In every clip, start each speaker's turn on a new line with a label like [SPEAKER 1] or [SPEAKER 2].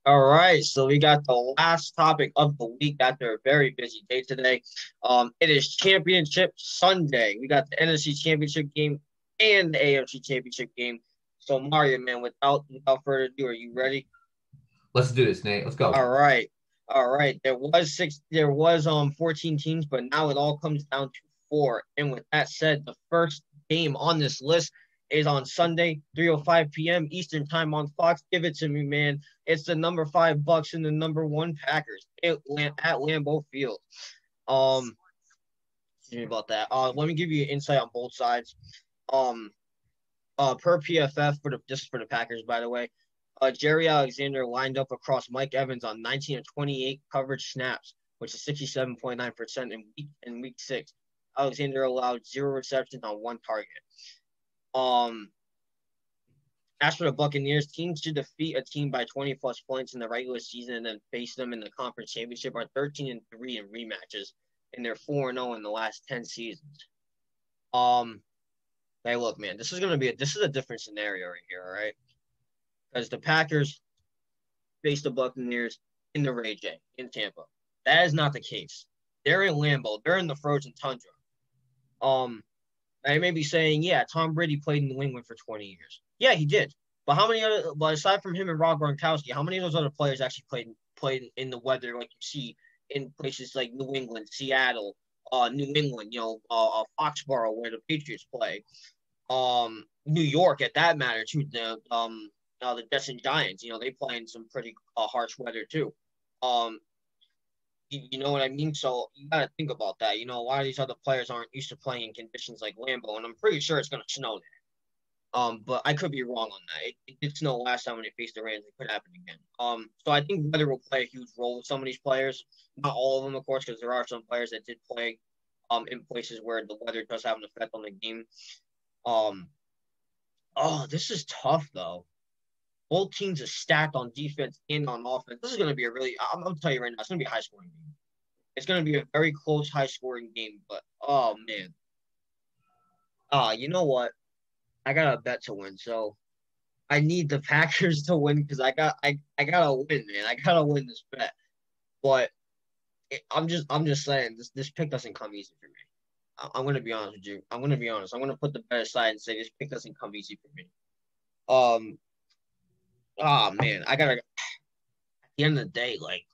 [SPEAKER 1] All right, so we got the last topic of the week after a very busy day today. It is Championship Sunday. We got the NFC Championship game and the AFC Championship game. So Mario, man, without further ado, are you ready?
[SPEAKER 2] Let's do this, Nate. Let's go.
[SPEAKER 1] All right, all right. There was 14 teams, but now it all comes down to four. And with that said, the first game on this list is on Sunday, 3:05 p.m. Eastern time on Fox. Give it to me, man. It's the number five Bucks and the number one Packers at Lambeau Field. Um, Excuse me about that. Let me give you an insight on both sides. Um, per PFF this is for the Packers, by the way. Jerry Alexander lined up across Mike Evans on 19 of 28 coverage snaps, which is 67.9% in week six. Alexander allowed zero receptions on one target. Um, as for the Buccaneers, teams to defeat a team by 20 plus points in the regular season and then face them in the conference championship are 13-3 in rematches, and they're 4-0 in the last 10 seasons. Um, Hey, look, man, this is a different scenario right here, all right? Because the Packers face the Buccaneers in the Ray J in Tampa. That is not the case. They're in Lambeau. They're in the frozen tundra. Um, I may be saying, yeah, Tom Brady played in New England for 20 years. Yeah, he did. But aside from him and Rob Gronkowski, how many of those other players actually played in the weather like you see in places like New England, Seattle, New England, Foxborough where the Patriots play, New York at that matter too. The Jets and Giants, they play in some pretty harsh weather too. Um, you know what I mean? So you got to think about that. A lot of these other players aren't used to playing in conditions like Lambeau, and I'm pretty sure it's going to snow there. But I could be wrong on that. It did snow last time when they faced the Rams. It could happen again. So I think weather will play a huge role with some of these players. Not all of them, of course, because there are some players that did play in places where the weather does have an effect on the game. Um, oh, this is tough though. Both teams are stacked on defense and on offense. This is going to be I'm telling you right now, it's going to be a high scoring game. It's going to be a very close, high scoring game. But oh man, you know what? I got a bet to win, so I need the Packers to win because I gotta win, man. I gotta win this bet. But I'm just saying this pick doesn't come easy for me. I'm gonna be honest with you. I'm gonna be honest. I'm gonna put the bet aside and say this pick doesn't come easy for me. Um, oh man, I gotta. At the end of the day, like,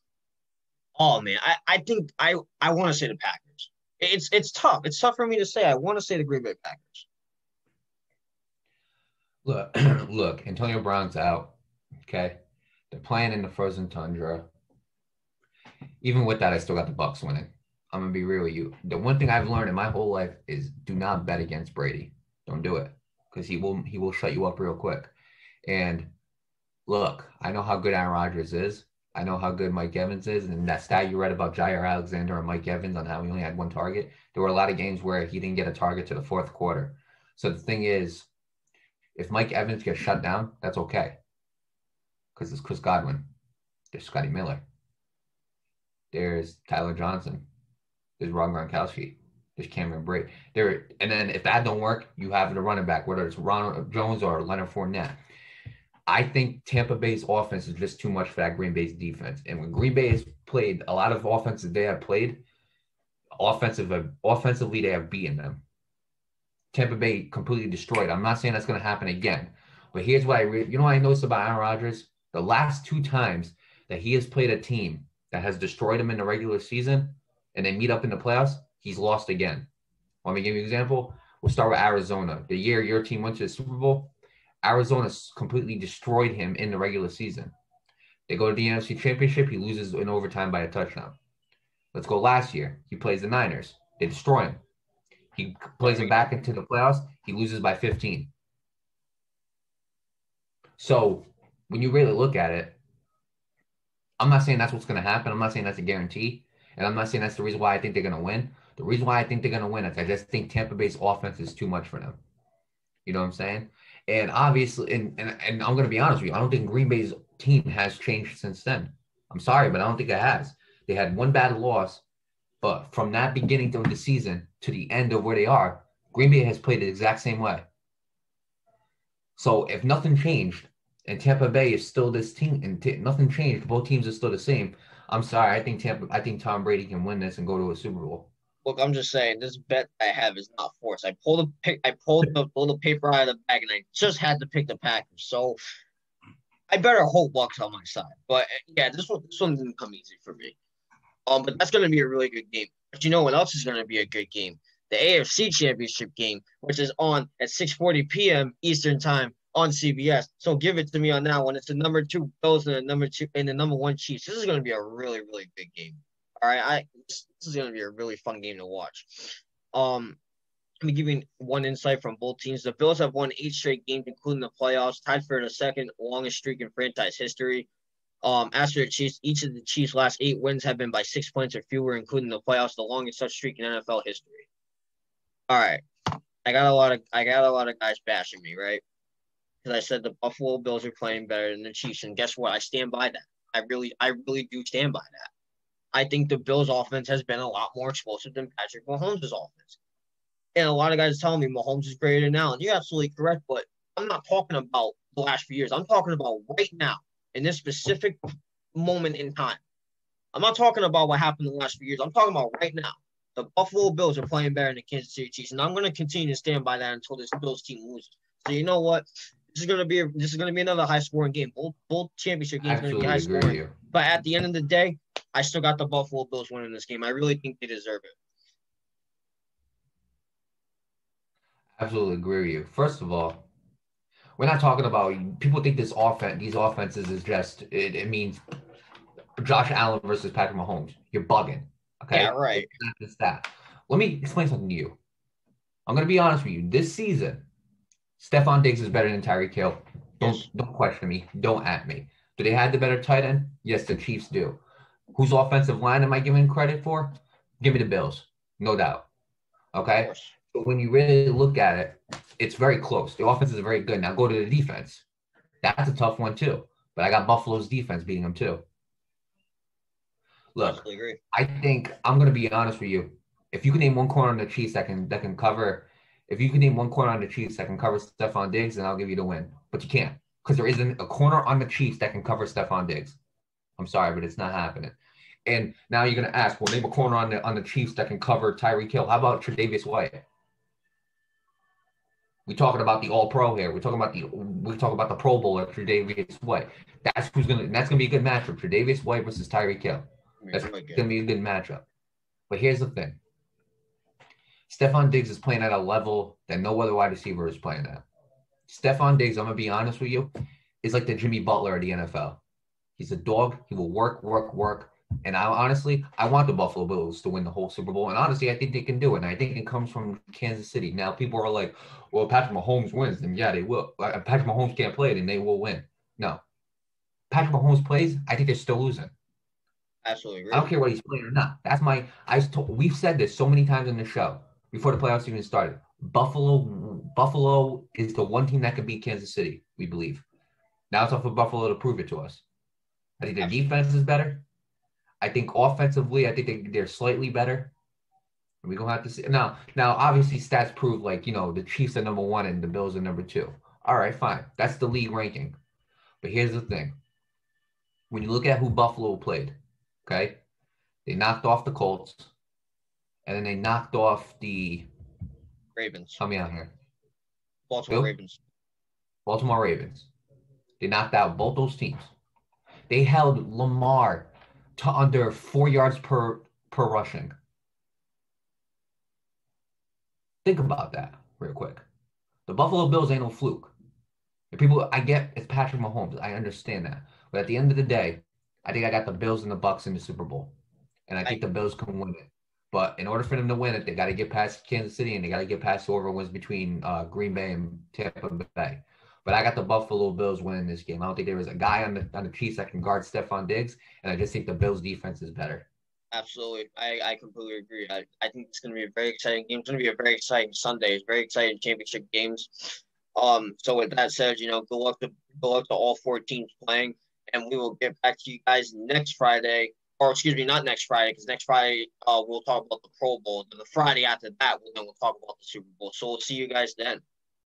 [SPEAKER 1] oh man, I think I want to say the Packers. It's tough. It's tough for me to say. I want to say the Green Bay Packers.
[SPEAKER 2] Look, look, Antonio Brown's out. Okay. They're playing in the frozen tundra. Even with that, I still got the Bucks winning. I'm gonna be real with you. The one thing I've learned in my whole life is do not bet against Brady. Don't do it. Because he will shut you up real quick. And look, I know how good Aaron Rodgers is. I know how good Mike Evans is. And that stat you read about Jair Alexander and Mike Evans on how he only had one target, there were a lot of games where he didn't get a target to the fourth quarter. So the thing is, if Mike Evans gets shut down, that's okay. Because there's Chris Godwin, there's Scotty Miller, there's Tyler Johnson, there's Rob Gronkowski, there's Cameron Brate. And then if that don't work, you have the running back, whether it's Ronald Jones or Leonard Fournette. I think Tampa Bay's offense is just too much for that Green Bay's defense. And when Green Bay has played a lot of offenses they have played, offensively they have beaten them. Tampa Bay completely destroyed. I'm not saying that's going to happen again, but here's what what I noticed about Aaron Rodgers: the last two times that he has played a team that has destroyed him in the regular season, and they meet up in the playoffs, he's lost again. Let me give you an example. We'll start with Arizona. The year your team went to the Super Bowl, Arizona completely destroyed him in the regular season. They go to the NFC Championship, he loses in overtime by a touchdown. Let's go last year. He plays the Niners. They destroy him. He plays him back into the playoffs. He loses by 15. So when you really look at it, I'm not saying that's what's going to happen. I'm not saying that's a guarantee. And I'm not saying that's the reason why I think they're going to win. The reason why I think they're going to win is I just think Tampa Bay's offense is too much for them. You know what I'm saying? And obviously, and I'm going to be honest with you, I don't think Green Bay's team has changed since then. I'm sorry, but I don't think it has. They had one bad loss, but from that beginning of the season to the end of where they are, Green Bay has played the exact same way. So if nothing changed, And Tampa Bay is still this team, and nothing changed. Both teams are still the same. I'm sorry. I think Tom Brady can win this and go to a Super Bowl.
[SPEAKER 1] Look, I'm just saying this bet I have is not forced. I pulled the little paper out of the bag, and I just had to pick the Packers. So I better hope luck's on my side. But yeah, this one didn't come easy for me. But that's going to be a really good game. But you know what else is going to be a good game? The AFC Championship game, which is on at 6:40 p.m. Eastern Time on CBS. So give it to me on that one. It's the number 2 Bills and the number 1 Chiefs. This is going to be a really, really good game. All right, this is going to be a really fun game to watch. Let me give you one insight from both teams. The Bills have won 8 straight games, including the playoffs, tied for the second longest streak in franchise history. As for the Chiefs, each of the Chiefs' last 8 wins have been by 6 points or fewer, including the playoffs, the longest such streak in NFL history. All right, I got a lot of guys bashing me, right? Because I said the Buffalo Bills are playing better than the Chiefs, and guess what? I stand by that. I really do stand by that. I think the Bills' offense has been a lot more explosive than Patrick Mahomes' offense. And a lot of guys telling me Mahomes is greater than Allen. You're absolutely correct, but I'm not talking about the last few years. I'm talking about right now, in this specific moment in time. I'm not talking about what happened in the last few years. I'm talking about right now. The Buffalo Bills are playing better than the Kansas City Chiefs, and I'm going to continue to stand by that until this Bills team loses. So you know what? This is going to be another high-scoring game. Both championship games are going to be high-scoring. But at the end of the day, I still got the Buffalo Bills winning this game. I really think they deserve it.
[SPEAKER 2] Absolutely agree with you. First of all, we're not talking about people think these offenses is just it means Josh Allen versus Patrick Mahomes. You're bugging. Okay.
[SPEAKER 1] Yeah, right.
[SPEAKER 2] It's not just that. Let me explain something to you. I'm gonna be honest with you. This season, Stephon Diggs is better than Tyreek Hill. Don't question me. Don't at me. Do they have the better tight end? Yes, the Chiefs do. Whose offensive line am I giving credit for? Give me the Bills. No doubt. Okay? But when you really look at it, it's very close. The offense is very good. Now go to the defense. That's a tough one too. But I got Buffalo's defense beating them too. Look, I think I'm going to be honest with you. If you can name one corner on the Chiefs that can cover, if you can name one corner on the Chiefs that can cover Stephon Diggs, then I'll give you the win. But you can't, because there isn't a corner on the Chiefs that can cover Stephon Diggs. I'm sorry, but it's not happening. And now you're going to ask, well, name a corner on the Chiefs that can cover Tyreek Hill. How about Tre'Davious White? We're talking about the All-Pro here. We're talking about the Pro Bowler, Tre'Davious White. That's gonna be a good matchup. Tre'Davious White versus Tyreek Hill. That's gonna be a good matchup. But here's the thing. Stephon Diggs is playing at a level that no other wide receiver is playing at. Stephon Diggs, I'm gonna be honest with you, is like the Jimmy Butler of the NFL. He's a dog. He will work. And I want the Buffalo Bills to win the whole Super Bowl. And honestly, I think they can do it. And I think it comes from Kansas City. Now, people are like, well, Patrick Mahomes wins. Then, yeah, they will. Patrick Mahomes can't play, then they will win. No. Patrick Mahomes plays, I think they're still losing.
[SPEAKER 1] Absolutely agree.
[SPEAKER 2] I don't care what he's playing or not. We've said this so many times in the show before the playoffs even started. Buffalo is the one team that can beat Kansas City, we believe. Now it's up for Buffalo to prove it to us. I think their defense is better. I think offensively, I think they're slightly better. We're going to have to see. Now, obviously, stats prove, the Chiefs are number 1 and the Bills are number 2. All right, fine. That's the league ranking. But here's the thing. When you look at who Buffalo played, okay, they knocked off the Colts, and then they knocked off the
[SPEAKER 1] Ravens.
[SPEAKER 2] Help me out here.
[SPEAKER 1] Baltimore Ravens.
[SPEAKER 2] Baltimore Ravens. They knocked out both those teams. They held Lamar to under 4 yards per rushing. Think about that real quick. The Buffalo Bills ain't no fluke. I get it's Patrick Mahomes. I understand that. But at the end of the day, I think I got the Bills and the Bucs in the Super Bowl. And I think the Bills can win it. But in order for them to win it, they got to get past Kansas City and they got to get past whoever wins between Green Bay and Tampa Bay. But I got the Buffalo Bills winning this game. I don't think there is a guy on the Chiefs that can guard Stephon Diggs, and I just think the Bills' defense is better.
[SPEAKER 1] Absolutely. I completely agree. I think it's going to be a very exciting game. It's going to be a very exciting Sunday. It's very exciting championship games. So with that said, good luck to all 4 teams playing, and we will get back to you guys next Friday. Or excuse me, not next Friday, because next Friday we'll talk about the Pro Bowl. Then the Friday after that, we'll talk about the Super Bowl. So we'll see you guys then.